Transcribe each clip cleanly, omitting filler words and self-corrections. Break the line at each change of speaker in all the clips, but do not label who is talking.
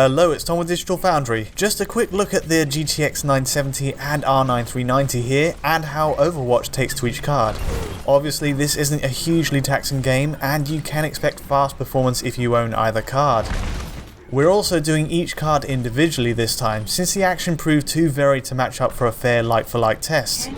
Hello, it's Tom with Digital Foundry. Just a quick look at the GTX 970 and R9 390 here, and how Overwatch takes to each card. Obviously this isn't a hugely taxing game, and you can expect fast performance if you own either card. We're also doing each card individually this time, since the action proved too varied to match up for a fair like-for-like test.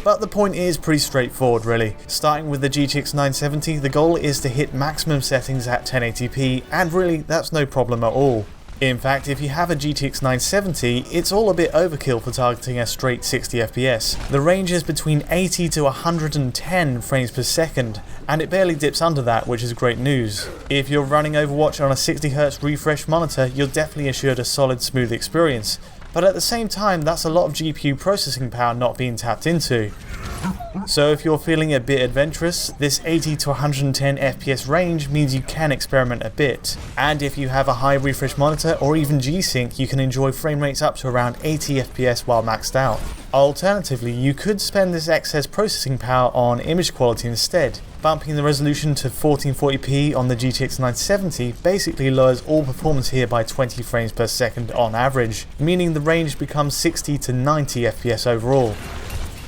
But the point is pretty straightforward really. Starting with the GTX 970, the goal is to hit maximum settings at 1080p, and really that's no problem at all. In fact, if you have a GTX 970, it's all a bit overkill for targeting a straight 60 FPS. The range is between 80 to 110 frames per second, and it barely dips under that, which is great news. If you're running Overwatch on a 60Hz refresh monitor, you're definitely assured a solid smooth experience. But at the same time, that's a lot of GPU processing power not being tapped into. So if you're feeling a bit adventurous, this 80 to 110 FPS range means you can experiment a bit. And if you have a high refresh monitor or even G-Sync, you can enjoy frame rates up to around 80 FPS while maxed out. Alternatively, you could spend this excess processing power on image quality instead. Bumping the resolution to 1440p on the GTX 970 basically lowers all performance here by 20 frames per second on average, meaning the range becomes 60 to 90 FPS overall.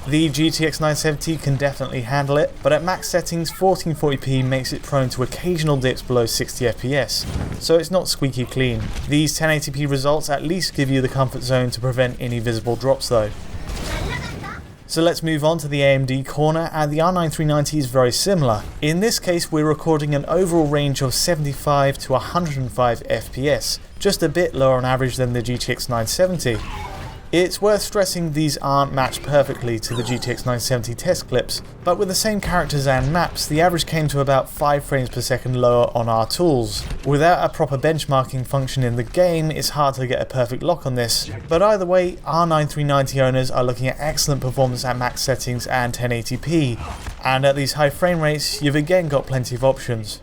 The GTX 970 can definitely handle it, but at max settings 1440p makes it prone to occasional dips below 60 FPS, so it's not squeaky clean. These 1080p results at least give you the comfort zone to prevent any visible drops though. So let's move on to the AMD corner, and the R9 390 is very similar. In this case we're recording an overall range of 75 to 105 FPS, just a bit lower on average than the GTX 970. It's worth stressing these aren't matched perfectly to the GTX 970 test clips, but with the same characters and maps, the average came to about 5 frames per second lower on our tools. Without a proper benchmarking function in the game, it's hard to get a perfect lock on this, but either way, R9 390 owners are looking at excellent performance at max settings and 1080p, and at these high frame rates, you've again got plenty of options.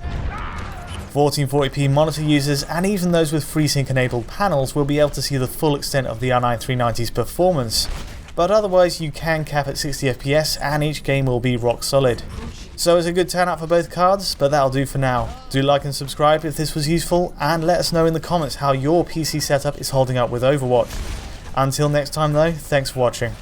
1440p monitor users and even those with FreeSync enabled panels will be able to see the full extent of the R9 390's performance, but otherwise you can cap at 60 FPS and each game will be rock solid. So it's a good turnout for both cards, but that'll do for now. Do like and subscribe if this was useful, and let us know in the comments how your PC setup is holding up with Overwatch. Until next time though, thanks for watching.